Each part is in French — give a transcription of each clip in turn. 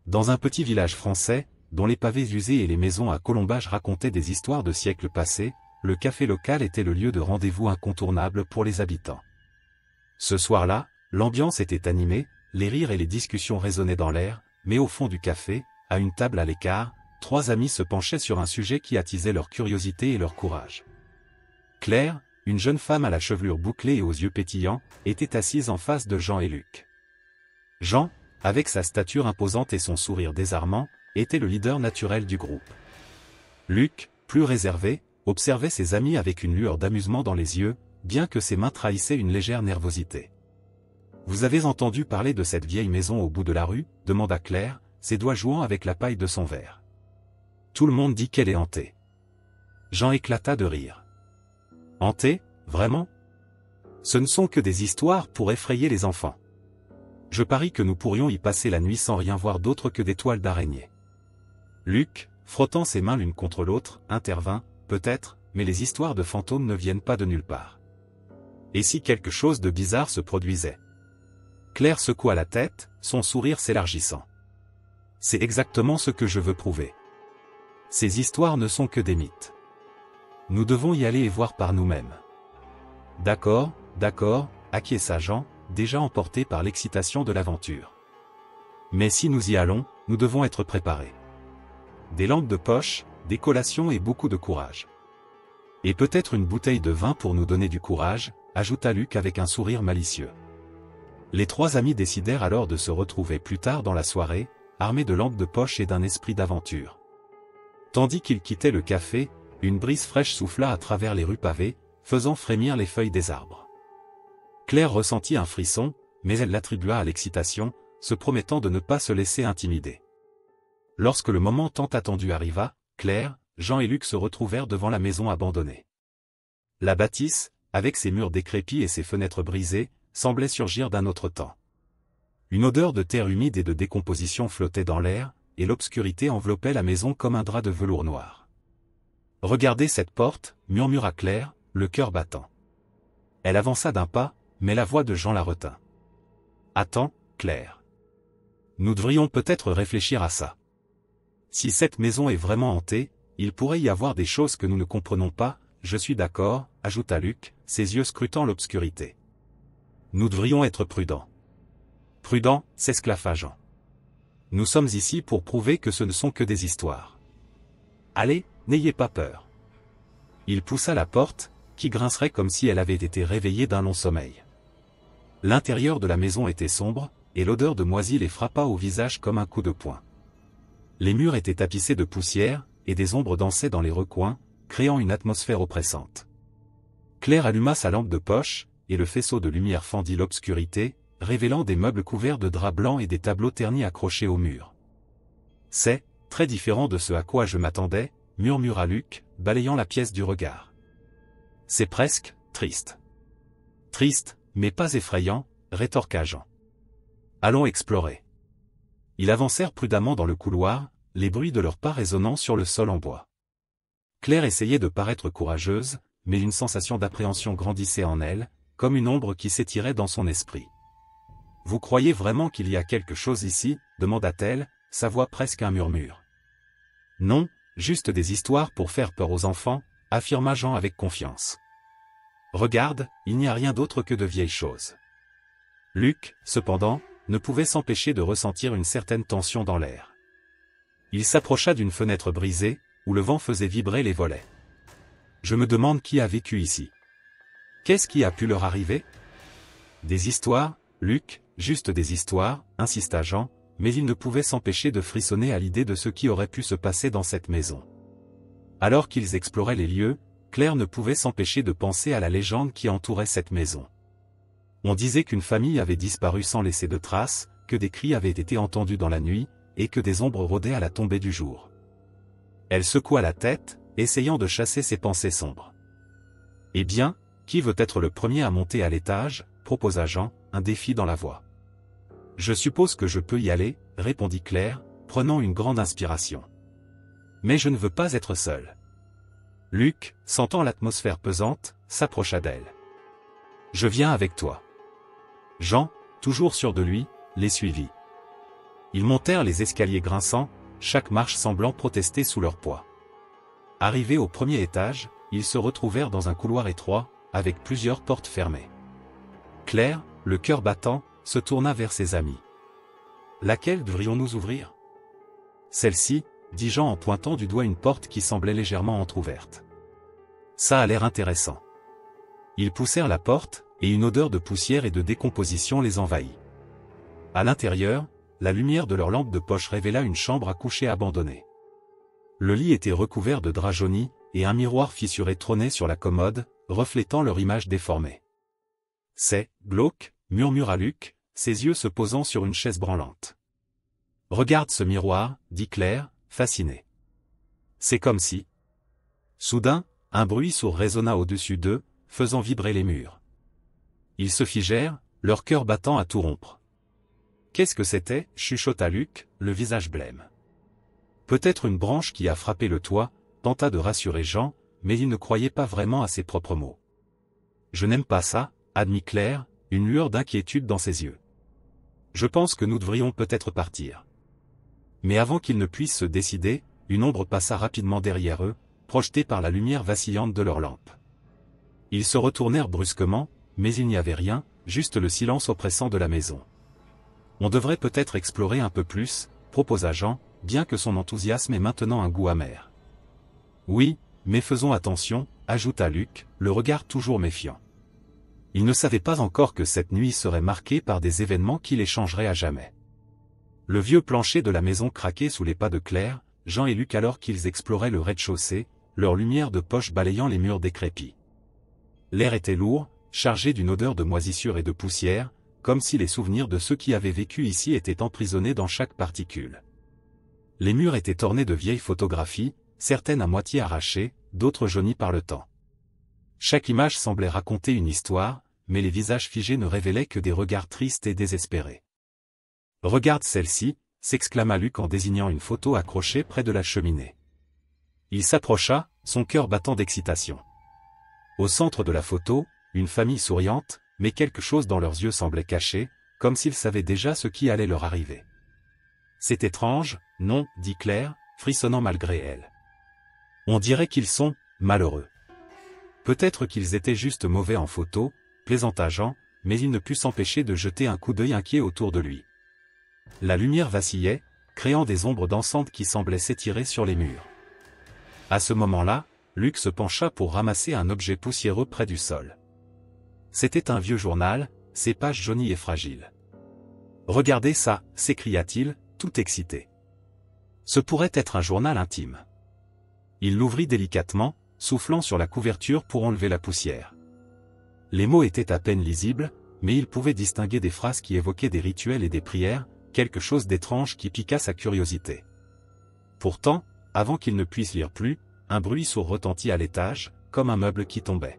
Dans un petit village français, dont les pavés usés et les maisons à colombage racontaient des histoires de siècles passés, le café local était le lieu de rendez-vous incontournable pour les habitants. Ce soir-là, l'ambiance était animée, les rires et les discussions résonnaient dans l'air, mais au fond du café, à une table à l'écart, trois amis se penchaient sur un sujet qui attisait leur curiosité et leur courage. Claire, une jeune femme à la chevelure bouclée et aux yeux pétillants, était assise en face de Jean et Luc. Jean, avec sa stature imposante et son sourire désarmant, était le leader naturel du groupe. Luc, plus réservé, observait ses amis avec une lueur d'amusement dans les yeux, bien que ses mains trahissaient une légère nervosité. « Vous avez entendu parler de cette vieille maison au bout de la rue ?» demanda Claire, ses doigts jouant avec la paille de son verre. « Tout le monde dit qu'elle est hantée. » Jean éclata de rire. « Hantée, vraiment ? Ce ne sont que des histoires pour effrayer les enfants. Je parie que nous pourrions y passer la nuit sans rien voir d'autre que des toiles d'araignée. » Luc, frottant ses mains l'une contre l'autre, intervint, « Peut-être, mais les histoires de fantômes ne viennent pas de nulle part. Et si quelque chose de bizarre se produisait ?» Claire secoua la tête, son sourire s'élargissant. « C'est exactement ce que je veux prouver. Ces histoires ne sont que des mythes. Nous devons y aller et voir par nous-mêmes. » « D'accord, acquiesça Jean, déjà emporté par l'excitation de l'aventure. « Mais si nous y allons, nous devons être préparés. Des lampes de poche, des collations et beaucoup de courage. Et peut-être une bouteille de vin pour nous donner du courage, » ajouta Luc avec un sourire malicieux. Les trois amis décidèrent alors de se retrouver plus tard dans la soirée, armés de lampes de poche et d'un esprit d'aventure. Tandis qu'ils quittaient le café, une brise fraîche souffla à travers les rues pavées, faisant frémir les feuilles des arbres. Claire ressentit un frisson, mais elle l'attribua à l'excitation, se promettant de ne pas se laisser intimider. Lorsque le moment tant attendu arriva, Claire, Jean et Luc se retrouvèrent devant la maison abandonnée. La bâtisse, avec ses murs décrépits et ses fenêtres brisées, semblait surgir d'un autre temps. Une odeur de terre humide et de décomposition flottait dans l'air, et l'obscurité enveloppait la maison comme un drap de velours noir. « Regardez cette porte » murmura Claire, le cœur battant. Elle avança d'un pas, mais la voix de Jean la retint. « Attends, Claire. Nous devrions peut-être réfléchir à ça. Si cette maison est vraiment hantée, il pourrait y avoir des choses que nous ne comprenons pas, je suis d'accord, » ajouta Luc, ses yeux scrutant l'obscurité. « Nous devrions être prudents. »« Prudents » s'esclaffa Jean. « Nous sommes ici pour prouver que ce ne sont que des histoires. Allez, n'ayez pas peur. » Il poussa la porte, qui grincerait comme si elle avait été réveillée d'un long sommeil. L'intérieur de la maison était sombre, et l'odeur de moisi les frappa au visage comme un coup de poing. Les murs étaient tapissés de poussière, et des ombres dansaient dans les recoins, créant une atmosphère oppressante. Claire alluma sa lampe de poche, et le faisceau de lumière fendit l'obscurité, révélant des meubles couverts de draps blancs et des tableaux ternis accrochés au mur. « C'est très différent de ce à quoi je m'attendais, » murmura Luc, balayant la pièce du regard. « C'est presque triste. »« Triste, mais pas effrayant, » rétorqua Jean. « Allons explorer. » Ils avancèrent prudemment dans le couloir, les bruits de leurs pas résonnant sur le sol en bois. Claire essayait de paraître courageuse, mais une sensation d'appréhension grandissait en elle, comme une ombre qui s'étirait dans son esprit. « Vous croyez vraiment qu'il y a quelque chose ici ?» demanda-t-elle, sa voix presque un murmure. « Non, juste des histoires pour faire peur aux enfants, » affirma Jean avec confiance. « Regarde, il n'y a rien d'autre que de vieilles choses. » Luc, cependant, ne pouvait s'empêcher de ressentir une certaine tension dans l'air. Il s'approcha d'une fenêtre brisée, où le vent faisait vibrer les volets. « Je me demande qui a vécu ici. Qu'est-ce qui a pu leur arriver ?»« Des histoires, Luc, juste des histoires, » insista Jean, mais il ne pouvait s'empêcher de frissonner à l'idée de ce qui aurait pu se passer dans cette maison. Alors qu'ils exploraient les lieux, Claire ne pouvait s'empêcher de penser à la légende qui entourait cette maison. On disait qu'une famille avait disparu sans laisser de traces, que des cris avaient été entendus dans la nuit, et que des ombres rôdaient à la tombée du jour. Elle secoua la tête, essayant de chasser ses pensées sombres. « Eh bien, qui veut être le premier à monter à l'étage ?» proposa Jean, un défi dans la voix. « Je suppose que je peux y aller, » répondit Claire, prenant une grande inspiration. « Mais je ne veux pas être seule. » Luc, sentant l'atmosphère pesante, s'approcha d'elle. « Je viens avec toi. » Jean, toujours sûr de lui, les suivit. Ils montèrent les escaliers grinçants, chaque marche semblant protester sous leur poids. Arrivés au premier étage, ils se retrouvèrent dans un couloir étroit, avec plusieurs portes fermées. Claire, le cœur battant, se tourna vers ses amis. « Laquelle devrions-nous ouvrir ?» « Celle-ci, » dit Jean en pointant du doigt une porte qui semblait légèrement entr'ouverte. « Ça a l'air intéressant. » Ils poussèrent la porte, et une odeur de poussière et de décomposition les envahit. À l'intérieur, la lumière de leur lampe de poche révéla une chambre à coucher abandonnée. Le lit était recouvert de draps jaunis, et un miroir fissuré trônait sur la commode, reflétant leur image déformée. « C'est glauque » murmura Luc, ses yeux se posant sur une chaise branlante. « Regarde ce miroir, » dit Claire, fascinée. C'est comme si... Soudain, un bruit sourd résonna au-dessus d'eux, faisant vibrer les murs. Ils se figèrent, leur cœur battant à tout rompre. « Qu'est-ce que c'était » chuchota Luc, le visage blême. « Peut-être une branche qui a frappé le toit » tenta de rassurer Jean, mais il ne croyait pas vraiment à ses propres mots. « Je n'aime pas ça » admit Claire, une lueur d'inquiétude dans ses yeux. « Je pense que nous devrions peut-être partir. » Mais avant qu'ils ne puissent se décider, une ombre passa rapidement derrière eux, projetée par la lumière vacillante de leur lampe. Ils se retournèrent brusquement, mais il n'y avait rien, juste le silence oppressant de la maison. « On devrait peut-être explorer un peu plus » proposa Jean, bien que son enthousiasme ait maintenant un goût amer. « Oui, mais faisons attention » ajouta Luc, le regard toujours méfiant. Il ne savait pas encore que cette nuit serait marquée par des événements qui les changeraient à jamais. Le vieux plancher de la maison craquait sous les pas de Claire, Jean et Luc alors qu'ils exploraient le rez-de-chaussée, leur lumière de poche balayant les murs décrépits. L'air était lourd, chargé d'une odeur de moisissure et de poussière, comme si les souvenirs de ceux qui avaient vécu ici étaient emprisonnés dans chaque particule. Les murs étaient ornés de vieilles photographies, certaines à moitié arrachées, d'autres jaunies par le temps. Chaque image semblait raconter une histoire, mais les visages figés ne révélaient que des regards tristes et désespérés. « Regarde celle-ci » s'exclama Luc en désignant une photo accrochée près de la cheminée. Il s'approcha, son cœur battant d'excitation. Au centre de la photo, une famille souriante, mais quelque chose dans leurs yeux semblait caché, comme s'ils savaient déjà ce qui allait leur arriver. « C'est étrange, non » dit Claire, frissonnant malgré elle. « On dirait qu'ils sont malheureux. » Peut-être qu'ils étaient juste mauvais en photo, plaisanta Jean, mais il ne put s'empêcher de jeter un coup d'œil inquiet autour de lui. La lumière vacillait, créant des ombres dansantes qui semblaient s'étirer sur les murs. À ce moment-là, Luc se pencha pour ramasser un objet poussiéreux près du sol. C'était un vieux journal, ses pages jaunies et fragiles. « Regardez ça » s'écria-t-il, tout excité. Ce pourrait être un journal intime. Il l'ouvrit délicatement, soufflant sur la couverture pour enlever la poussière. Les mots étaient à peine lisibles, mais il pouvait distinguer des phrases qui évoquaient des rituels et des prières, quelque chose d'étrange qui piqua sa curiosité. Pourtant, avant qu'il ne puisse lire plus, un bruit sourd retentit à l'étage, comme un meuble qui tombait.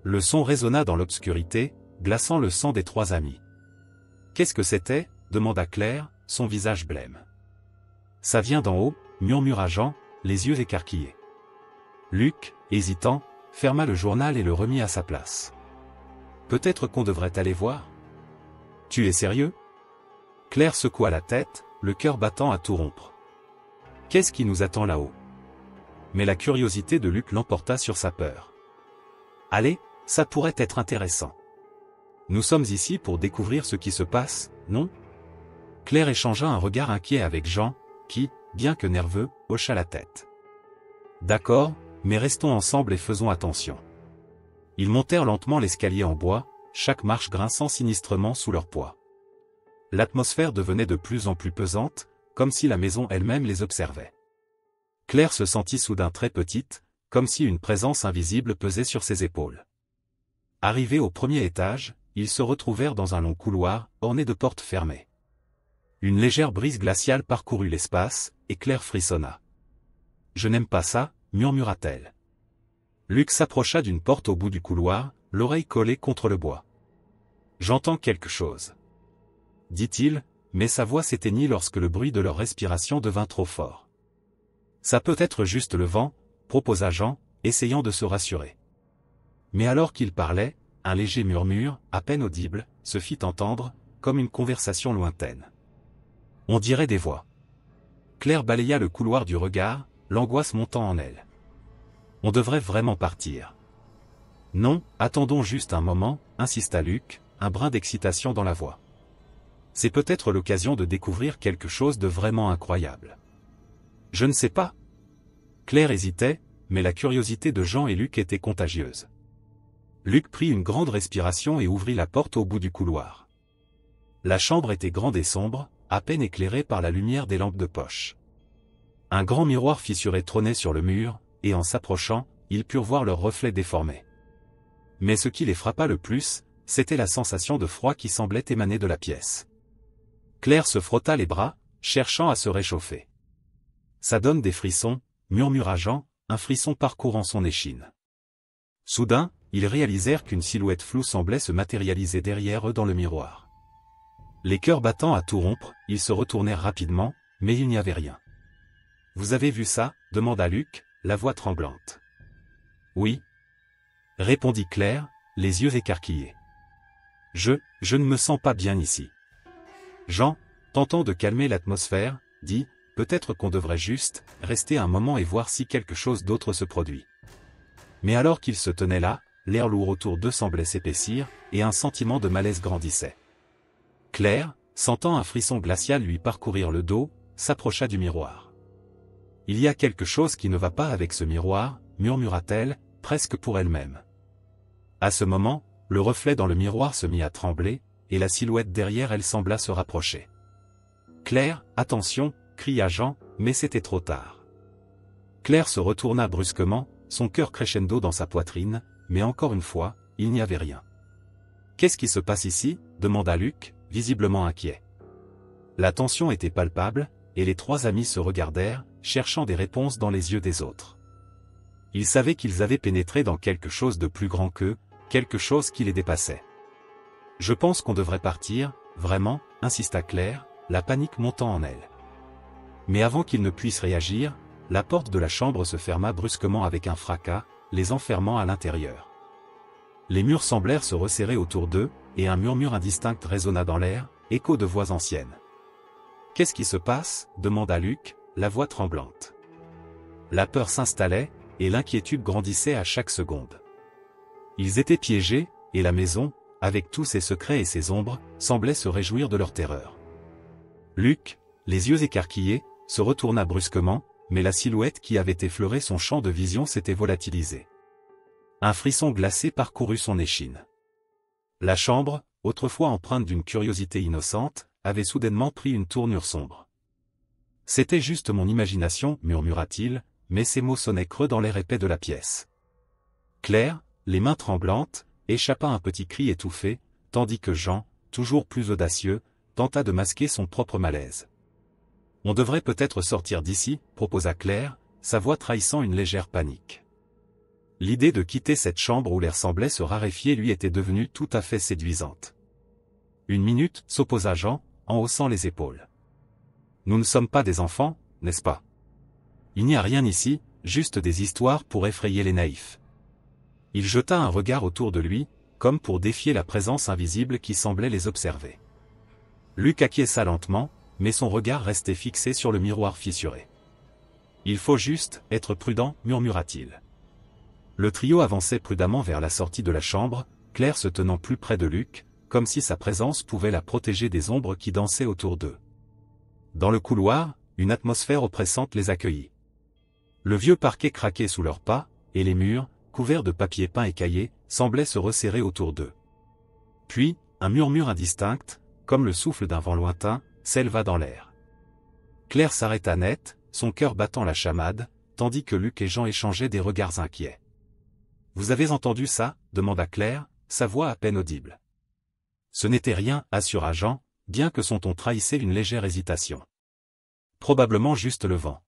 Le son résonna dans l'obscurité, glaçant le sang des trois amis. « Qu'est-ce que c'était » demanda Claire, son visage blême. « Ça vient d'en haut » murmura Jean, les yeux écarquillés. Luc, hésitant, ferma le journal et le remit à sa place. « Peut-être qu'on devrait aller voir ?»« Tu es sérieux ?» Claire secoua la tête, le cœur battant à tout rompre. « Qu'est-ce qui nous attend là-haut ?» Mais la curiosité de Luc l'emporta sur sa peur. « Allez, ça pourrait être intéressant. Nous sommes ici pour découvrir ce qui se passe, non ?» Claire échangea un regard inquiet avec Jean, qui, bien que nerveux, hocha la tête. « D'accord, mais restons ensemble et faisons attention. » Ils montèrent lentement l'escalier en bois, chaque marche grinçant sinistrement sous leur poids. L'atmosphère devenait de plus en plus pesante, comme si la maison elle-même les observait. Claire se sentit soudain très petite, comme si une présence invisible pesait sur ses épaules. Arrivés au premier étage, ils se retrouvèrent dans un long couloir, orné de portes fermées. Une légère brise glaciale parcourut l'espace, et Claire frissonna. « Je n'aime pas ça » murmura-t-elle. Luc s'approcha d'une porte au bout du couloir, l'oreille collée contre le bois. « J'entends quelque chose. » dit-il, mais sa voix s'éteignit lorsque le bruit de leur respiration devint trop fort. « Ça peut être juste le vent » proposa Jean, essayant de se rassurer. Mais alors qu'il parlait, un léger murmure, à peine audible, se fit entendre, comme une conversation lointaine. On dirait des voix. Claire balaya le couloir du regard, l'angoisse montant en elle. On devrait vraiment partir. Non, attendons juste un moment, insista Luc, un brin d'excitation dans la voix. C'est peut-être l'occasion de découvrir quelque chose de vraiment incroyable. Je ne sais pas. Claire hésitait, mais la curiosité de Jean et Luc était contagieuse. Luc prit une grande respiration et ouvrit la porte au bout du couloir. La chambre était grande et sombre, à peine éclairée par la lumière des lampes de poche. Un grand miroir fissuré trônait sur le mur, et en s'approchant, ils purent voir leurs reflets déformés. Mais ce qui les frappa le plus, c'était la sensation de froid qui semblait émaner de la pièce. Claire se frotta les bras, cherchant à se réchauffer. Ça donne des frissons, murmura Jean, un frisson parcourant son échine. Soudain, ils réalisèrent qu'une silhouette floue semblait se matérialiser derrière eux dans le miroir. Les cœurs battant à tout rompre, ils se retournèrent rapidement, mais il n'y avait rien. « Vous avez vu ça » demanda Luc, la voix tremblante. « Oui. » répondit Claire, les yeux écarquillés. « Je ne me sens pas bien ici. » Jean, tentant de calmer l'atmosphère, dit « Peut-être qu'on devrait juste rester un moment et voir si quelque chose d'autre se produit. » Mais alors qu'ils se tenaient là, l'air lourd autour d'eux semblait s'épaissir, et un sentiment de malaise grandissait. Claire, sentant un frisson glacial lui parcourir le dos, s'approcha du miroir. « Il y a quelque chose qui ne va pas avec ce miroir, » murmura-t-elle, presque pour elle-même. À ce moment, le reflet dans le miroir se mit à trembler, et la silhouette derrière elle sembla se rapprocher. « Claire, attention !» cria Jean, mais c'était trop tard. Claire se retourna brusquement, son cœur crescendo dans sa poitrine, mais encore une fois, il n'y avait rien. « Qu'est-ce qui se passe ici » demanda Luc, visiblement inquiet. La tension était palpable, et les trois amis se regardèrent, cherchant des réponses dans les yeux des autres. Ils savaient qu'ils avaient pénétré dans quelque chose de plus grand qu'eux, quelque chose qui les dépassait. « Je pense qu'on devrait partir, vraiment » insista Claire, la panique montant en elle. Mais avant qu'ils ne puissent réagir, la porte de la chambre se ferma brusquement avec un fracas, les enfermant à l'intérieur. Les murs semblèrent se resserrer autour d'eux, et un murmure indistinct résonna dans l'air, écho de voix anciennes. « Qu'est-ce qui se passe » demanda Luc, la voix tremblante. La peur s'installait, et l'inquiétude grandissait à chaque seconde. Ils étaient piégés, et la maison, avec tous ses secrets et ses ombres, semblait se réjouir de leur terreur. Luc, les yeux écarquillés, se retourna brusquement, mais la silhouette qui avait effleuré son champ de vision s'était volatilisée. Un frisson glacé parcourut son échine. La chambre, autrefois empreinte d'une curiosité innocente, avait soudainement pris une tournure sombre. « C'était juste mon imagination » murmura-t-il, mais ces mots sonnaient creux dans l'air épais de la pièce. Claire, les mains tremblantes, échappa un petit cri étouffé, tandis que Jean, toujours plus audacieux, tenta de masquer son propre malaise. « On devrait peut-être sortir d'ici » proposa Claire, sa voix trahissant une légère panique. L'idée de quitter cette chambre où l'air semblait se raréfier lui était devenue tout à fait séduisante. « Une minute » s'opposa Jean, en haussant les épaules. « Nous ne sommes pas des enfants, n'est-ce pas ? Il n'y a rien ici, juste des histoires pour effrayer les naïfs. » Il jeta un regard autour de lui, comme pour défier la présence invisible qui semblait les observer. Luc acquiesça lentement, mais son regard restait fixé sur le miroir fissuré. « Il faut juste être prudent » murmura-t-il. Le trio avançait prudemment vers la sortie de la chambre, Claire se tenant plus près de Luc, comme si sa présence pouvait la protéger des ombres qui dansaient autour d'eux. Dans le couloir, une atmosphère oppressante les accueillit. Le vieux parquet craquait sous leurs pas, et les murs, couverts de papier peint écaillé, semblaient se resserrer autour d'eux. Puis, un murmure indistinct, comme le souffle d'un vent lointain, s'éleva dans l'air. Claire s'arrêta net, son cœur battant la chamade, tandis que Luc et Jean échangeaient des regards inquiets. « Vous avez entendu ça » demanda Claire, sa voix à peine audible. « Ce n'était rien » assura Jean, bien que son ton trahissait une légère hésitation. Probablement juste le vent.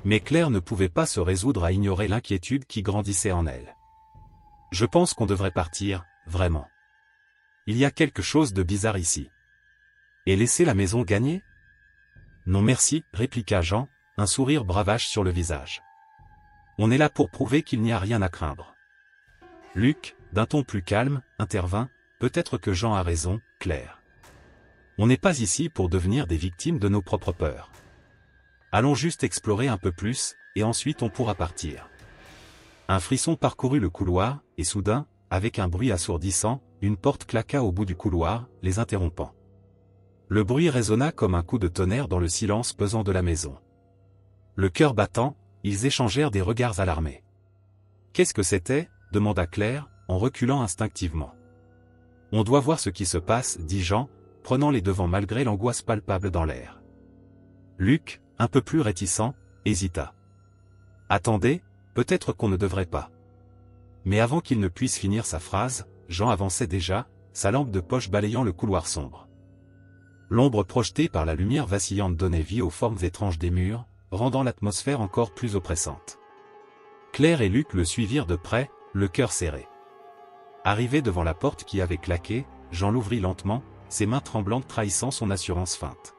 Mais Claire ne pouvait pas se résoudre à ignorer l'inquiétude qui grandissait en elle. « Je pense qu'on devrait partir, vraiment. Il y a quelque chose de bizarre ici. Et laisser la maison gagner ? » « Non merci » répliqua Jean, un sourire bravache sur le visage. « On est là pour prouver qu'il n'y a rien à craindre. » Luc, d'un ton plus calme, intervint, « Peut-être que Jean a raison, Claire. On n'est pas ici pour devenir des victimes de nos propres peurs. Allons juste explorer un peu plus, et ensuite on pourra partir. Un frisson parcourut le couloir, et soudain, avec un bruit assourdissant, une porte claqua au bout du couloir, les interrompant. Le bruit résonna comme un coup de tonnerre dans le silence pesant de la maison. Le cœur battant, ils échangèrent des regards alarmés. « Qu'est-ce que c'était » demanda Claire, en reculant instinctivement. « On doit voir ce qui se passe, » dit Jean, prenant les devants malgré l'angoisse palpable dans l'air. Luc, un peu plus réticent, hésita. « Attendez, peut-être qu'on ne devrait pas. » Mais avant qu'il ne puisse finir sa phrase, Jean avançait déjà, sa lampe de poche balayant le couloir sombre. L'ombre projetée par la lumière vacillante donnait vie aux formes étranges des murs, rendant l'atmosphère encore plus oppressante. Claire et Luc le suivirent de près, le cœur serré. Arrivé devant la porte qui avait claqué, Jean l'ouvrit lentement, ses mains tremblantes trahissant son assurance feinte.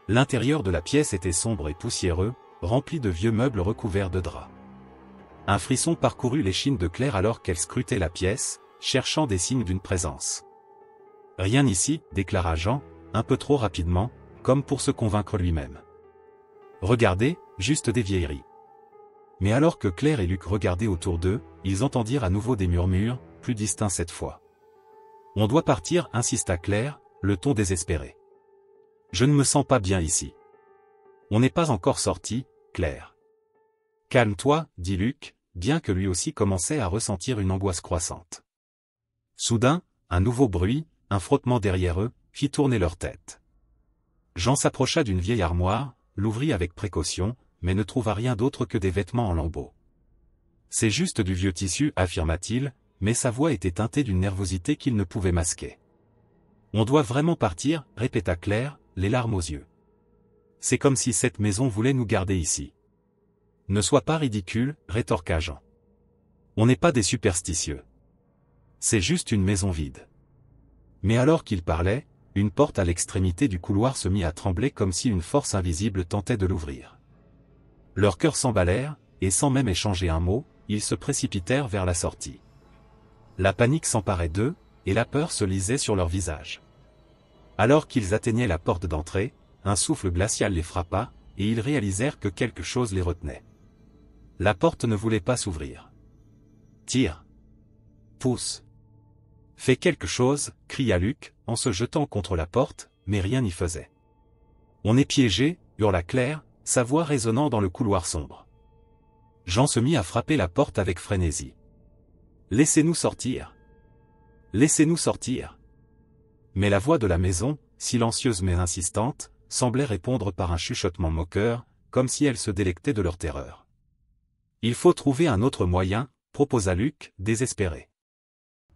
L'intérieur de la pièce était sombre et poussiéreux, rempli de vieux meubles recouverts de draps. Un frisson parcourut l'échine de Claire alors qu'elle scrutait la pièce, cherchant des signes d'une présence. « Rien ici, » déclara Jean, un peu trop rapidement, comme pour se convaincre lui-même. « Regardez, juste des vieilleries. » Mais alors que Claire et Luc regardaient autour d'eux, ils entendirent à nouveau des murmures, plus distincts cette fois. « On doit partir, » insista Claire, le ton désespéré. « Je ne me sens pas bien ici. »« On n'est pas encore sorti, Claire. »« Calme-toi, » dit Luc, bien que lui aussi commençait à ressentir une angoisse croissante. Soudain, un nouveau bruit, un frottement derrière eux, fit tourner leur tête. Jean s'approcha d'une vieille armoire, l'ouvrit avec précaution, mais ne trouva rien d'autre que des vêtements en lambeaux. « C'est juste du vieux tissu, » affirma-t-il, mais sa voix était teintée d'une nervosité qu'il ne pouvait masquer. « On doit vraiment partir, » répéta Claire, les larmes aux yeux. « C'est comme si cette maison voulait nous garder ici. »« Ne sois pas ridicule, » rétorqua Jean. « On n'est pas des superstitieux. C'est juste une maison vide. » Mais alors qu'il parlait, une porte à l'extrémité du couloir se mit à trembler comme si une force invisible tentait de l'ouvrir. Leurs cœurs s'emballèrent, et sans même échanger un mot, ils se précipitèrent vers la sortie. La panique s'emparait d'eux, et la peur se lisait sur leurs visages. Alors qu'ils atteignaient la porte d'entrée, un souffle glacial les frappa, et ils réalisèrent que quelque chose les retenait. La porte ne voulait pas s'ouvrir. « Tire. Pousse. Fais quelque chose, » cria Luc, en se jetant contre la porte, mais rien n'y faisait. « On est piégés, » hurla Claire, sa voix résonnant dans le couloir sombre. Jean se mit à frapper la porte avec frénésie. « Laissez-nous sortir. Laissez-nous sortir. » Mais la voix de la maison, silencieuse mais insistante, semblait répondre par un chuchotement moqueur, comme si elle se délectait de leur terreur. « Il faut trouver un autre moyen, » proposa Luc, désespéré.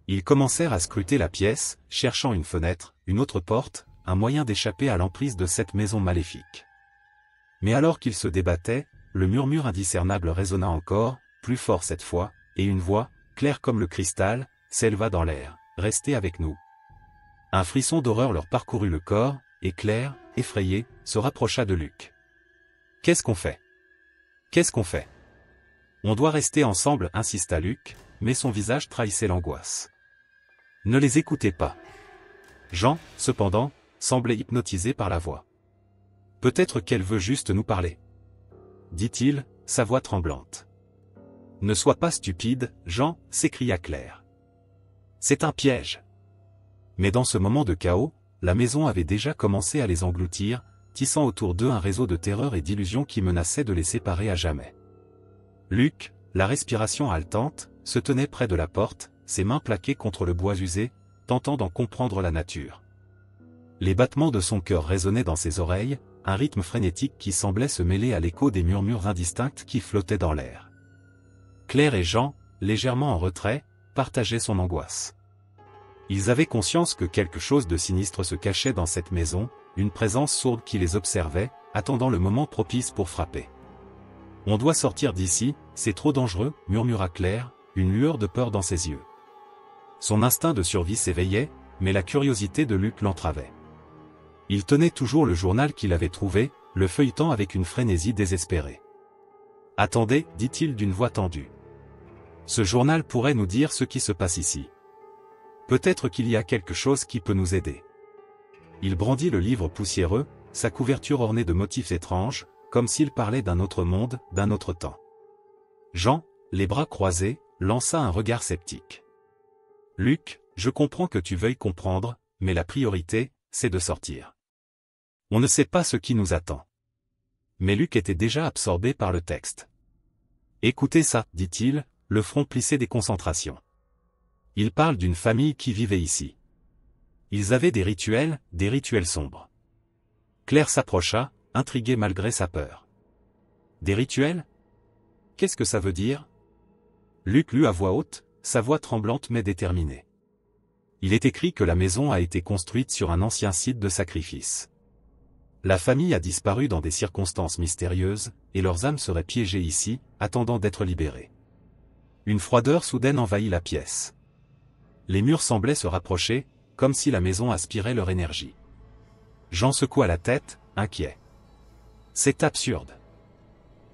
Ils commencèrent à scruter la pièce, cherchant une fenêtre, une autre porte, un moyen d'échapper à l'emprise de cette maison maléfique. Mais alors qu'ils se débattaient, le murmure indiscernable résonna encore, plus fort cette fois, et une voix, claire comme le cristal, s'éleva dans l'air. « Restez avec nous. » Un frisson d'horreur leur parcourut le corps, et Claire, effrayée, se rapprocha de Luc. « Qu'est-ce qu'on fait ? Qu'est-ce qu'on fait ? » « On doit rester ensemble, » insista Luc, mais son visage trahissait l'angoisse. « Ne les écoutez pas. » Jean, cependant, semblait hypnotisé par la voix. « Peut-être qu'elle veut juste nous parler. » dit-il, sa voix tremblante. « Ne sois pas stupide, Jean, » s'écria Claire. « C'est un piège. » Mais dans ce moment de chaos, la maison avait déjà commencé à les engloutir, tissant autour d'eux un réseau de terreur et d'illusions qui menaçait de les séparer à jamais. Luc, la respiration haletante, se tenait près de la porte, ses mains plaquées contre le bois usé, tentant d'en comprendre la nature. Les battements de son cœur résonnaient dans ses oreilles, un rythme frénétique qui semblait se mêler à l'écho des murmures indistincts qui flottaient dans l'air. Claire et Jean, légèrement en retrait, partageaient son angoisse. Ils avaient conscience que quelque chose de sinistre se cachait dans cette maison, une présence sourde qui les observait, attendant le moment propice pour frapper. « On doit sortir d'ici, c'est trop dangereux, » murmura Claire, une lueur de peur dans ses yeux. Son instinct de survie s'éveillait, mais la curiosité de Luc l'entravait. Il tenait toujours le journal qu'il avait trouvé, le feuilletant avec une frénésie désespérée. « Attendez, » dit-il d'une voix tendue. « Ce journal pourrait nous dire ce qui se passe ici. Peut-être qu'il y a quelque chose qui peut nous aider. » Il brandit le livre poussiéreux, sa couverture ornée de motifs étranges, comme s'il parlait d'un autre monde, d'un autre temps. Jean, les bras croisés, lança un regard sceptique. « Luc, je comprends que tu veuilles comprendre, mais la priorité, c'est de sortir. On ne sait pas ce qui nous attend. » Mais Luc était déjà absorbé par le texte. « Écoutez ça, dit-il, le front plissé des concentrations. Il parle d'une famille qui vivait ici. Ils avaient des rituels sombres. » Claire s'approcha, intriguée malgré sa peur. « Des rituels? Qu'est-ce que ça veut dire ?» Luc lut à voix haute, sa voix tremblante mais déterminée. Il est écrit que la maison a été construite sur un ancien site de sacrifice. La famille a disparu dans des circonstances mystérieuses, et leurs âmes seraient piégées ici, attendant d'être libérées. Une froideur soudaine envahit la pièce. Les murs semblaient se rapprocher, comme si la maison aspirait leur énergie. Jean secoua la tête, inquiet. « C'est absurde.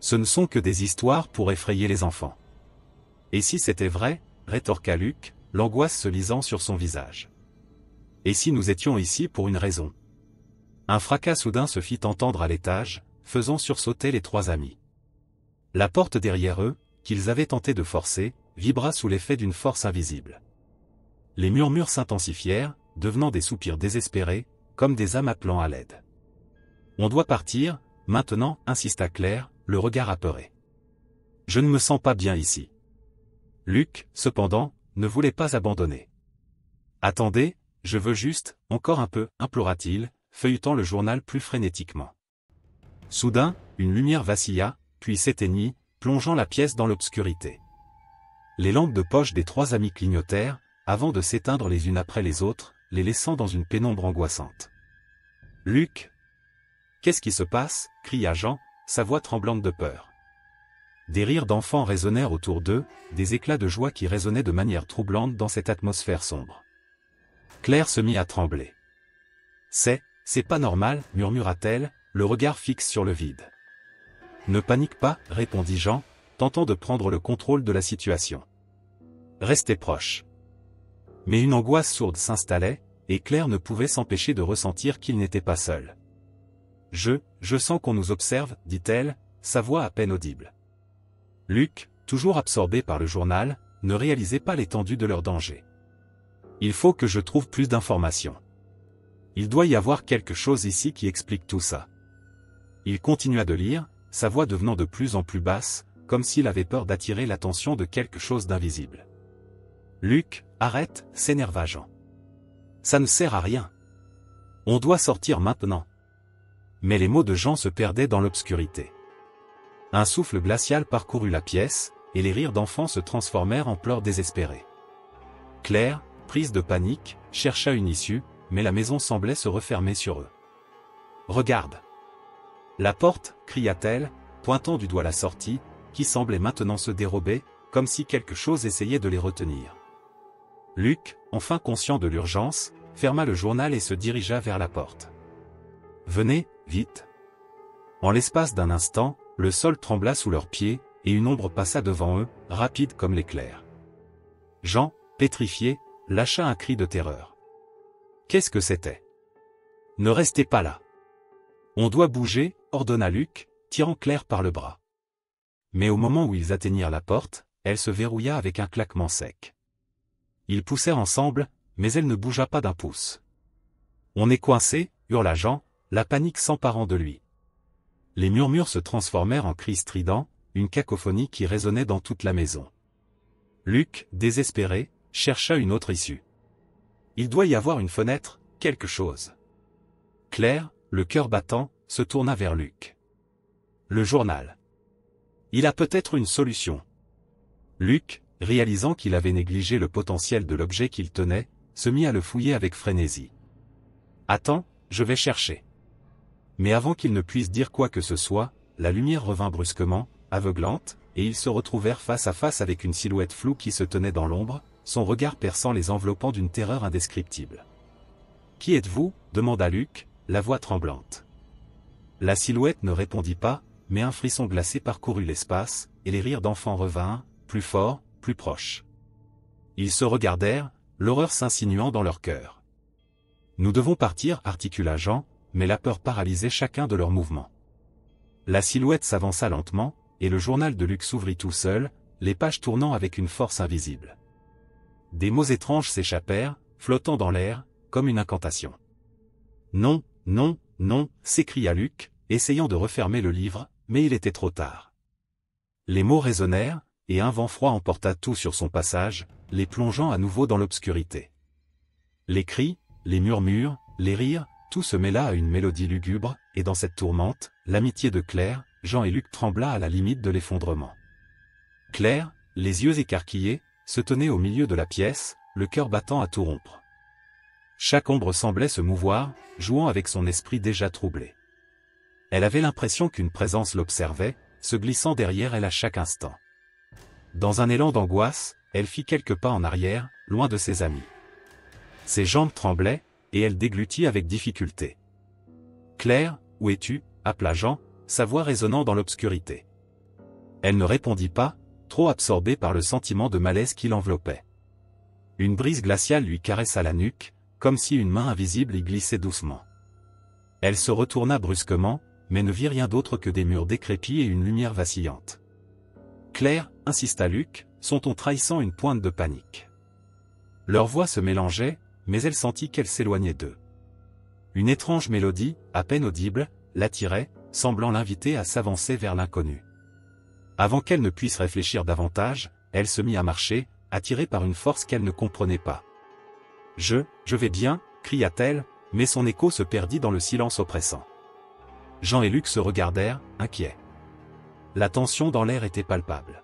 Ce ne sont que des histoires pour effrayer les enfants. » « Et si c'était vrai, rétorqua Luc, l'angoisse se lisant sur son visage. « Et si nous étions ici pour une raison ?» Un fracas soudain se fit entendre à l'étage, faisant sursauter les trois amis. La porte derrière eux, qu'ils avaient tenté de forcer, vibra sous l'effet d'une force invisible. Les murmures s'intensifièrent, devenant des soupirs désespérés, comme des âmes appelant à l'aide. « On doit partir, maintenant, » insista Claire, le regard apeuré. « Je ne me sens pas bien ici. » Luc, cependant, ne voulait pas abandonner. « Attendez, je veux juste, encore un peu, » implora-t-il, feuilletant le journal plus frénétiquement. Soudain, une lumière vacilla, puis s'éteignit, plongeant la pièce dans l'obscurité. Les lampes de poche des trois amis clignotèrent, avant de s'éteindre les unes après les autres, les laissant dans une pénombre angoissante. « Luc ! Qu'est-ce qui se passe » cria Jean, sa voix tremblante de peur. Des rires d'enfants résonnèrent autour d'eux, des éclats de joie qui résonnaient de manière troublante dans cette atmosphère sombre. Claire se mit à trembler. « C'est pas normal, » murmura-t-elle, le regard fixe sur le vide. « Ne panique pas, » répondit Jean, tentant de prendre le contrôle de la situation. « Restez proches. » Mais une angoisse sourde s'installait, et Claire ne pouvait s'empêcher de ressentir qu'il n'était pas seul. « Je sens qu'on nous observe, » dit-elle, sa voix à peine audible. Luc, toujours absorbé par le journal, ne réalisait pas l'étendue de leur danger. « Il faut que je trouve plus d'informations. Il doit y avoir quelque chose ici qui explique tout ça. » Il continua de lire, sa voix devenant de plus en plus basse, comme s'il avait peur d'attirer l'attention de quelque chose d'invisible. « Luc, arrête » s'énerva Jean. « Ça ne sert à rien. On doit sortir maintenant. » Mais les mots de Jean se perdaient dans l'obscurité. Un souffle glacial parcourut la pièce, et les rires d'enfants se transformèrent en pleurs désespérés. Claire, prise de panique, chercha une issue, mais la maison semblait se refermer sur eux. « Regarde !» La porte, cria-t-elle, pointant du doigt la sortie, qui semblait maintenant se dérober, comme si quelque chose essayait de les retenir. Luc, enfin conscient de l'urgence, ferma le journal et se dirigea vers la porte. « Venez, vite !» En l'espace d'un instant, le sol trembla sous leurs pieds, et une ombre passa devant eux, rapide comme l'éclair. Jean, pétrifié, lâcha un cri de terreur. Qu'est-ce que c'était? Ne restez pas là. On doit bouger, ordonna Luc, tirant Claire par le bras. Mais au moment où ils atteignirent la porte, elle se verrouilla avec un claquement sec. Ils poussèrent ensemble, mais elle ne bougea pas d'un pouce. On est coincé, hurla Jean, la panique s'emparant de lui. Les murmures se transformèrent en cris stridents, une cacophonie qui résonnait dans toute la maison. Luc, désespéré, chercha une autre issue. Il doit y avoir une fenêtre, quelque chose. Claire, le cœur battant, se tourna vers Luc. Le journal. Il a peut-être une solution. Luc, réalisant qu'il avait négligé le potentiel de l'objet qu'il tenait, se mit à le fouiller avec frénésie. Attends, je vais chercher. Mais avant qu'il ne puisse dire quoi que ce soit, la lumière revint brusquement, aveuglante, et ils se retrouvèrent face à face avec une silhouette floue qui se tenait dans l'ombre, son regard perçant les enveloppant d'une terreur indescriptible. « Qui êtes-vous » demanda Luc, la voix tremblante. La silhouette ne répondit pas, mais un frisson glacé parcourut l'espace, et les rires d'enfants revinrent, plus forts, plus proches. Ils se regardèrent, l'horreur s'insinuant dans leur cœur. Nous devons partir, articula Jean, mais la peur paralysait chacun de leurs mouvements. La silhouette s'avança lentement, et le journal de Luc s'ouvrit tout seul, les pages tournant avec une force invisible. Des mots étranges s'échappèrent, flottant dans l'air, comme une incantation. Non, non, non, s'écria Luc, essayant de refermer le livre, mais il était trop tard. Les mots résonnèrent, et un vent froid emporta tout sur son passage, les plongeant à nouveau dans l'obscurité. Les cris, les murmures, les rires, tout se mêla à une mélodie lugubre, et dans cette tourmente, l'amitié de Claire, Jean et Luc trembla à la limite de l'effondrement. Claire, les yeux écarquillés, se tenait au milieu de la pièce, le cœur battant à tout rompre. Chaque ombre semblait se mouvoir, jouant avec son esprit déjà troublé. Elle avait l'impression qu'une présence l'observait, se glissant derrière elle à chaque instant. Dans un élan d'angoisse, elle fit quelques pas en arrière, loin de ses amis. Ses jambes tremblaient, et elle déglutit avec difficulté. « Claire, où es-tu » appela Jean, sa voix résonnant dans l'obscurité. Elle ne répondit pas, trop absorbée par le sentiment de malaise qui l'enveloppait. Une brise glaciale lui caressa la nuque, comme si une main invisible y glissait doucement. Elle se retourna brusquement, mais ne vit rien d'autre que des murs décrépits et une lumière vacillante. « Claire » insista Luc, son ton trahissant une pointe de panique. Leurs voix se mélangeaient, mais elle sentit qu'elle s'éloignait d'eux. Une étrange mélodie, à peine audible, l'attirait, semblant l'inviter à s'avancer vers l'inconnu. Avant qu'elle ne puisse réfléchir davantage, elle se mit à marcher, attirée par une force qu'elle ne comprenait pas. « Je vais bien » cria-t-elle, mais son écho se perdit dans le silence oppressant. Jean et Luc se regardèrent, inquiets. La tension dans l'air était palpable.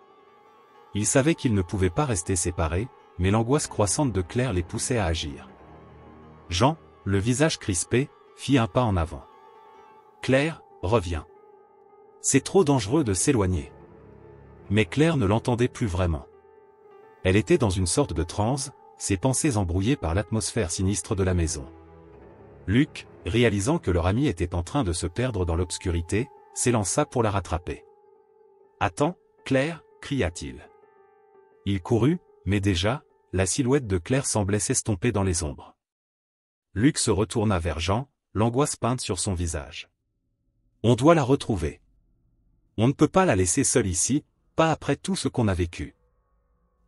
Ils savaient qu'ils ne pouvaient pas rester séparés, mais l'angoisse croissante de Claire les poussait à agir. Jean, le visage crispé, fit un pas en avant. « Claire, reviens. C'est trop dangereux de s'éloigner. » Mais Claire ne l'entendait plus vraiment. Elle était dans une sorte de transe, ses pensées embrouillées par l'atmosphère sinistre de la maison. Luc, réalisant que leur ami était en train de se perdre dans l'obscurité, s'élança pour la rattraper. « Attends, Claire » cria-t-il. Il courut, mais déjà, la silhouette de Claire semblait s'estomper dans les ombres. Luc se retourna vers Jean, l'angoisse peinte sur son visage. « On doit la retrouver. On ne peut pas la laisser seule ici, pas après tout ce qu'on a vécu. »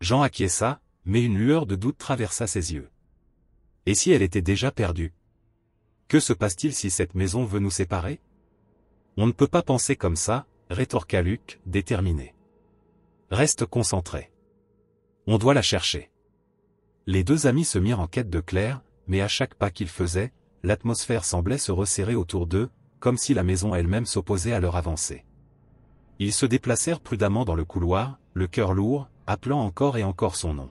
Jean acquiesça, mais une lueur de doute traversa ses yeux. Et si elle était déjà perdue? Que se passe-t-il si cette maison veut nous séparer? On ne peut pas penser comme ça, rétorqua Luc, déterminé. Reste concentré. On doit la chercher. Les deux amis se mirent en quête de Claire, mais à chaque pas qu'ils faisaient, l'atmosphère semblait se resserrer autour d'eux, comme si la maison elle-même s'opposait à leur avancée. Ils se déplacèrent prudemment dans le couloir, le cœur lourd, appelant encore et encore son nom.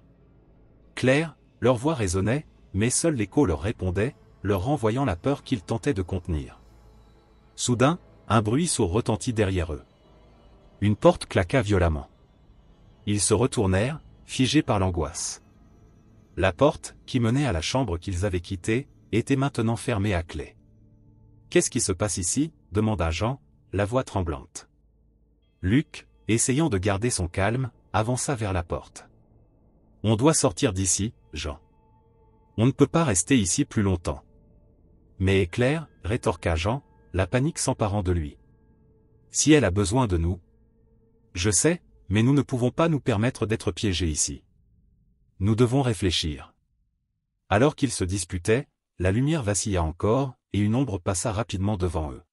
Claire, leur voix résonnait, mais seul l'écho leur répondait, leur renvoyant la peur qu'ils tentaient de contenir. Soudain, un bruit sourd retentit derrière eux. Une porte claqua violemment. Ils se retournèrent, figés par l'angoisse. La porte, qui menait à la chambre qu'ils avaient quittée, était maintenant fermée à clé. « Qu'est-ce qui se passe ici » demanda Jean, la voix tremblante. Luc, essayant de garder son calme, avança vers la porte. « On doit sortir d'ici, Jean. On ne peut pas rester ici plus longtemps. » « Mais Claire, rétorqua Jean, la panique s'emparant de lui. « Si elle a besoin de nous. » « Je sais, mais nous ne pouvons pas nous permettre d'être piégés ici. Nous devons réfléchir. » Alors qu'ils se disputaient, la lumière vacilla encore, et une ombre passa rapidement devant eux.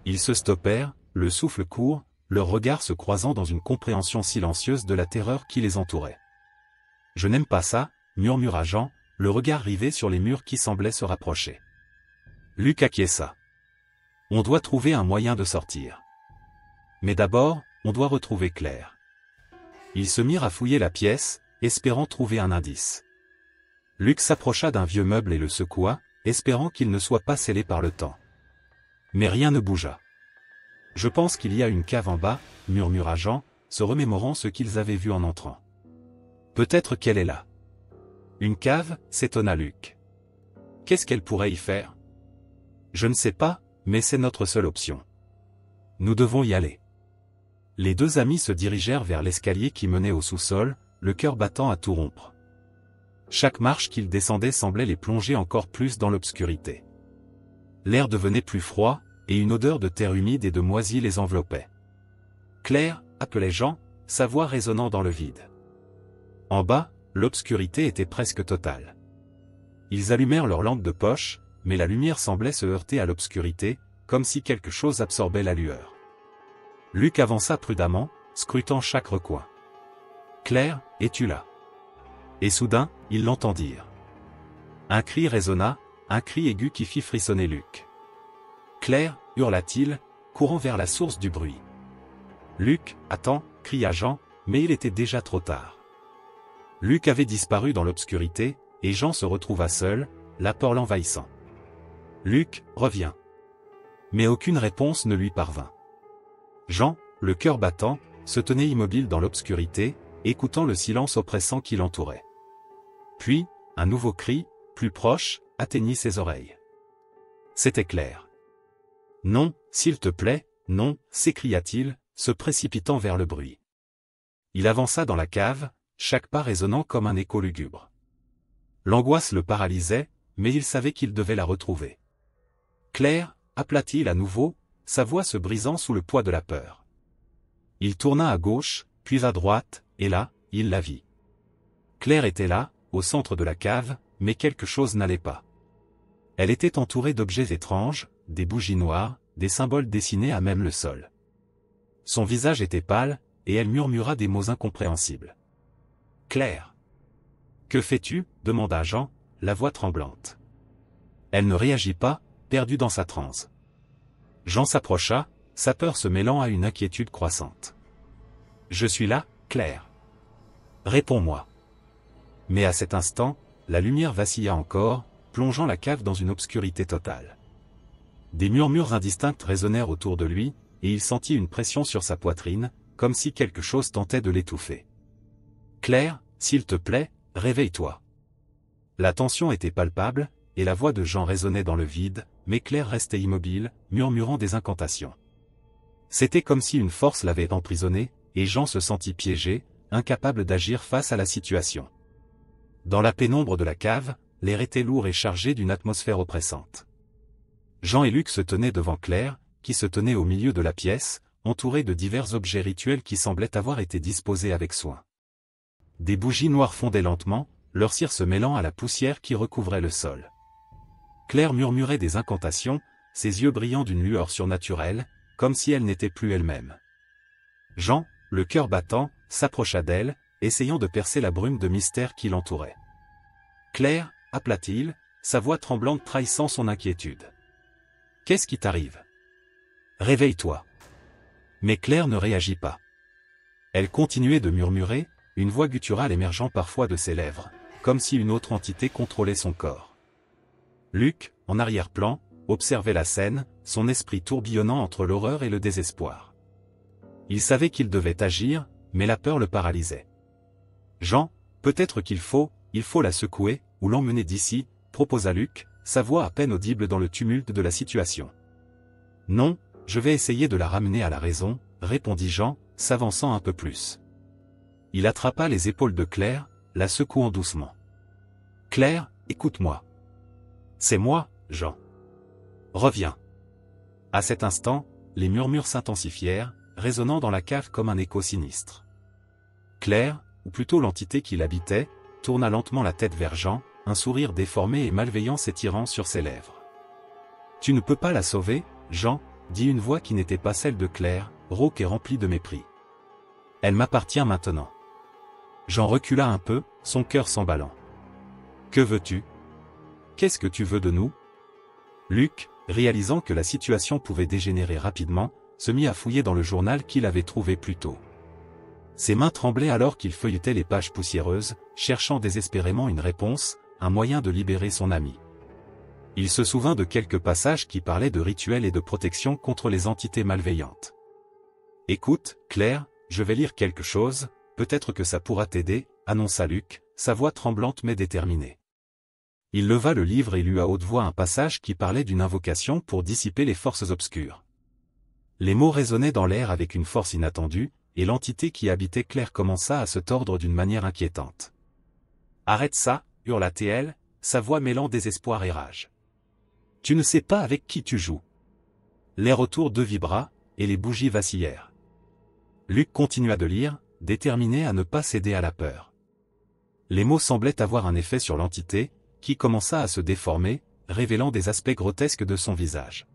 Ils se stoppèrent, le souffle court, leurs regards se croisant dans une compréhension silencieuse de la terreur qui les entourait. « Je n'aime pas ça » murmura Jean, le regard rivé sur les murs qui semblaient se rapprocher. Luc acquiesça. « On doit trouver un moyen de sortir. Mais d'abord, on doit retrouver Claire. » Ils se mirent à fouiller la pièce, espérant trouver un indice. Luc s'approcha d'un vieux meuble et le secoua, espérant qu'il ne soit pas scellé par le temps. Mais rien ne bougea. « Je pense qu'il y a une cave en bas » murmura Jean, se remémorant ce qu'ils avaient vu en entrant. « Peut-être qu'elle est là. » « Une cave » s'étonna Luc. « Qu'est-ce qu'elle pourrait y faire ? » ?»« Je ne sais pas, mais c'est notre seule option. Nous devons y aller. » Les deux amis se dirigèrent vers l'escalier qui menait au sous-sol, le cœur battant à tout rompre. Chaque marche qu'ils descendaient semblait les plonger encore plus dans l'obscurité. L'air devenait plus froid, et une odeur de terre humide et de moisie les enveloppait. « Claire !» appelait Jean, sa voix résonnant dans le vide. En bas, l'obscurité était presque totale. Ils allumèrent leurs lampes de poche, mais la lumière semblait se heurter à l'obscurité, comme si quelque chose absorbait la lueur. Luc avança prudemment, scrutant chaque recoin. « Claire, es-tu là ?» Et soudain, ils l'entendirent. Un cri résonna, un cri aigu qui fit frissonner Luc. « Claire !» hurla-t-il, courant vers la source du bruit. « Luc, attends !» cria Jean, mais il était déjà trop tard. Luc avait disparu dans l'obscurité, et Jean se retrouva seul, la peur l'envahissant. « Luc, reviens !» Mais aucune réponse ne lui parvint. Jean, le cœur battant, se tenait immobile dans l'obscurité, écoutant le silence oppressant qui l'entourait. Puis, un nouveau cri, plus proche, atteignit ses oreilles. C'était Claire. « Non, s'il te plaît, non !» s'écria-t-il, se précipitant vers le bruit. Il avança dans la cave, chaque pas résonnant comme un écho lugubre. L'angoisse le paralysait, mais il savait qu'il devait la retrouver. « Claire !» appela-t-il à nouveau, sa voix se brisant sous le poids de la peur. Il tourna à gauche, puis à droite, et là, il la vit. Claire était là, au centre de la cave, mais quelque chose n'allait pas. Elle était entourée d'objets étranges, des bougies noires, des symboles dessinés à même le sol. Son visage était pâle, et elle murmura des mots incompréhensibles. « Claire !»« Que fais-tu » demanda Jean, la voix tremblante. Elle ne réagit pas, perdue dans sa transe. Jean s'approcha, sa peur se mêlant à une inquiétude croissante. « Je suis là, Claire. Réponds-moi. » Mais à cet instant, la lumière vacilla encore, plongeant la cave dans une obscurité totale. Des murmures indistincts résonnèrent autour de lui, et il sentit une pression sur sa poitrine, comme si quelque chose tentait de l'étouffer. « Claire, s'il te plaît, réveille-toi. » La tension était palpable, et la voix de Jean résonnait dans le vide, mais Claire restait immobile, murmurant des incantations. C'était comme si une force l'avait emprisonné, et Jean se sentit piégé, incapable d'agir face à la situation. Dans la pénombre de la cave, l'air était lourd et chargé d'une atmosphère oppressante. Jean et Luc se tenaient devant Claire, qui se tenait au milieu de la pièce, entourée de divers objets rituels qui semblaient avoir été disposés avec soin. Des bougies noires fondaient lentement, leur cire se mêlant à la poussière qui recouvrait le sol. Claire murmurait des incantations, ses yeux brillant d'une lueur surnaturelle, comme si elle n'était plus elle-même. Jean, le cœur battant, s'approcha d'elle, essayant de percer la brume de mystère qui l'entourait. « Claire !» appela-t-il, sa voix tremblante trahissant son inquiétude. « Qu'est-ce qui t'arrive ? Réveille-toi !» Mais Claire ne réagit pas. Elle continuait de murmurer, une voix gutturale émergeant parfois de ses lèvres, comme si une autre entité contrôlait son corps. Luc, en arrière-plan, observait la scène, son esprit tourbillonnant entre l'horreur et le désespoir. Il savait qu'il devait agir, mais la peur le paralysait. « Jean, peut-être qu'il faut la secouer, ou l'emmener d'ici, » proposa Luc, sa voix à peine audible dans le tumulte de la situation. « Non, je vais essayer de la ramener à la raison, » répondit Jean, s'avançant un peu plus. Il attrapa les épaules de Claire, la secouant doucement. « Claire, écoute-moi. C'est moi, Jean. Reviens. » À cet instant, les murmures s'intensifièrent, résonnant dans la cave comme un écho sinistre. Claire, ou plutôt l'entité qui l'habitait, tourna lentement la tête vers Jean, un sourire déformé et malveillant s'étirant sur ses lèvres. « Tu ne peux pas la sauver, Jean » dit une voix qui n'était pas celle de Claire, rauque et remplie de mépris. « Elle m'appartient maintenant. » Jean recula un peu, son cœur s'emballant. « Que veux-tu ? Qu'est-ce que tu veux de nous ?» Luc, réalisant que la situation pouvait dégénérer rapidement, se mit à fouiller dans le journal qu'il avait trouvé plus tôt. Ses mains tremblaient alors qu'il feuilletait les pages poussiéreuses, cherchant désespérément une réponse, un moyen de libérer son ami. Il se souvint de quelques passages qui parlaient de rituels et de protection contre les entités malveillantes. « Écoute, Claire, je vais lire quelque chose, peut-être que ça pourra t'aider, » annonça Luc, sa voix tremblante mais déterminée. Il leva le livre et lut à haute voix un passage qui parlait d'une invocation pour dissiper les forces obscures. Les mots résonnaient dans l'air avec une force inattendue, et l'entité qui habitait Claire commença à se tordre d'une manière inquiétante. « Arrête ça !» hurla-t-elle, sa voix mêlant désespoir et rage. Tu ne sais pas avec qui tu joues. L'air autour d'eux vibra, et les bougies vacillèrent. Luc continua de lire, déterminé à ne pas céder à la peur. Les mots semblaient avoir un effet sur l'entité, qui commença à se déformer, révélant des aspects grotesques de son visage.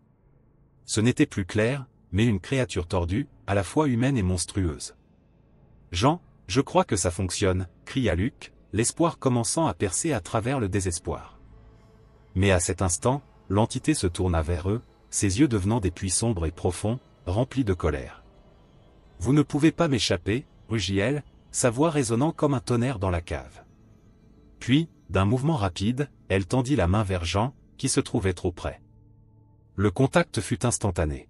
Ce n'était plus Claire, mais une créature tordue, à la fois humaine et monstrueuse. « Jean, je crois que ça fonctionne », cria Luc, l'espoir commençant à percer à travers le désespoir. Mais à cet instant, l'entité se tourna vers eux, ses yeux devenant des puits sombres et profonds, remplis de colère. « Vous ne pouvez pas m'échapper », rugit-elle, sa voix résonnant comme un tonnerre dans la cave. Puis, d'un mouvement rapide, elle tendit la main vers Jean, qui se trouvait trop près. Le contact fut instantané.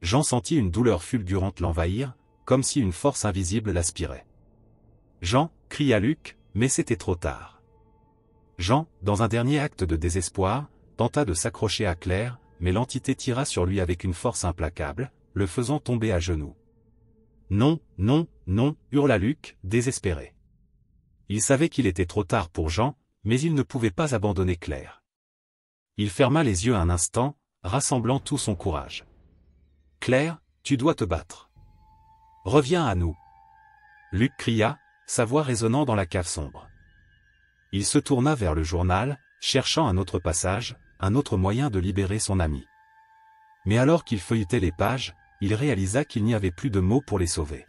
Jean sentit une douleur fulgurante l'envahir, comme si une force invisible l'aspirait. « Jean » cria Luc, mais c'était trop tard. Jean, dans un dernier acte de désespoir, tenta de s'accrocher à Claire, mais l'entité tira sur lui avec une force implacable, le faisant tomber à genoux. « Non, non, non » hurla Luc, désespéré. Il savait qu'il était trop tard pour Jean, mais il ne pouvait pas abandonner Claire. Il ferma les yeux un instant, rassemblant tout son courage. « Claire, tu dois te battre. Reviens à nous. » Luc cria, sa voix résonnant dans la cave sombre. Il se tourna vers le journal, cherchant un autre passage, un autre moyen de libérer son ami. Mais alors qu'il feuilletait les pages, il réalisa qu'il n'y avait plus de mots pour les sauver.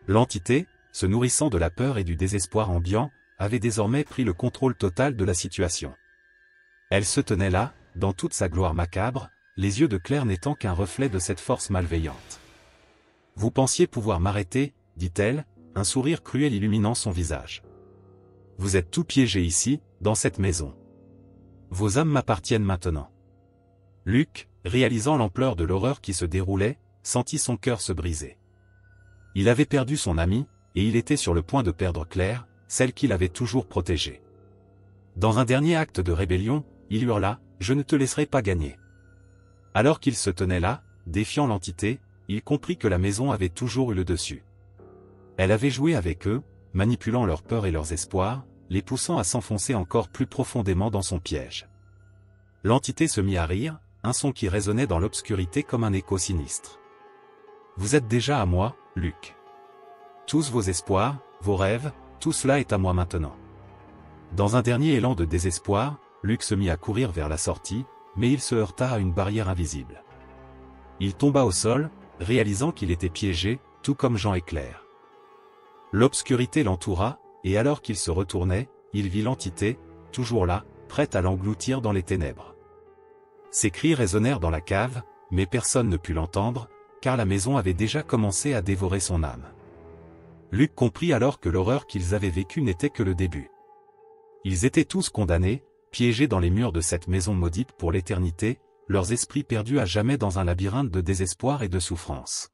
L'entité, se nourrissant de la peur et du désespoir ambiant, avait désormais pris le contrôle total de la situation. Elle se tenait là, dans toute sa gloire macabre, les yeux de Claire n'étant qu'un reflet de cette force malveillante. « Vous pensiez pouvoir m'arrêter » dit-elle, un sourire cruel illuminant son visage. « Vous êtes tout piégés ici, dans cette maison. Vos âmes m'appartiennent maintenant. » Luc, réalisant l'ampleur de l'horreur qui se déroulait, sentit son cœur se briser. Il avait perdu son ami, et il était sur le point de perdre Claire, celle qu'il avait toujours protégée. Dans un dernier acte de rébellion, il hurla, « Je ne te laisserai pas gagner. » Alors qu'il se tenait là, défiant l'entité, il comprit que la maison avait toujours eu le dessus. Elle avait joué avec eux, manipulant leur peur et leurs espoirs, les poussant à s'enfoncer encore plus profondément dans son piège. L'entité se mit à rire, un son qui résonnait dans l'obscurité comme un écho sinistre. « Vous êtes déjà à moi, Luc. Tous vos espoirs, vos rêves, tout cela est à moi maintenant. » Dans un dernier élan de désespoir, Luc se mit à courir vers la sortie, mais il se heurta à une barrière invisible. Il tomba au sol, réalisant qu'il était piégé, tout comme Jean et Claire. L'obscurité l'entoura, et alors qu'il se retournait, il vit l'entité, toujours là, prête à l'engloutir dans les ténèbres. Ses cris résonnèrent dans la cave, mais personne ne put l'entendre, car la maison avait déjà commencé à dévorer son âme. Luc comprit alors que l'horreur qu'ils avaient vécue n'était que le début. Ils étaient tous condamnés, piégés dans les murs de cette maison maudite pour l'éternité, leurs esprits perdus à jamais dans un labyrinthe de désespoir et de souffrance.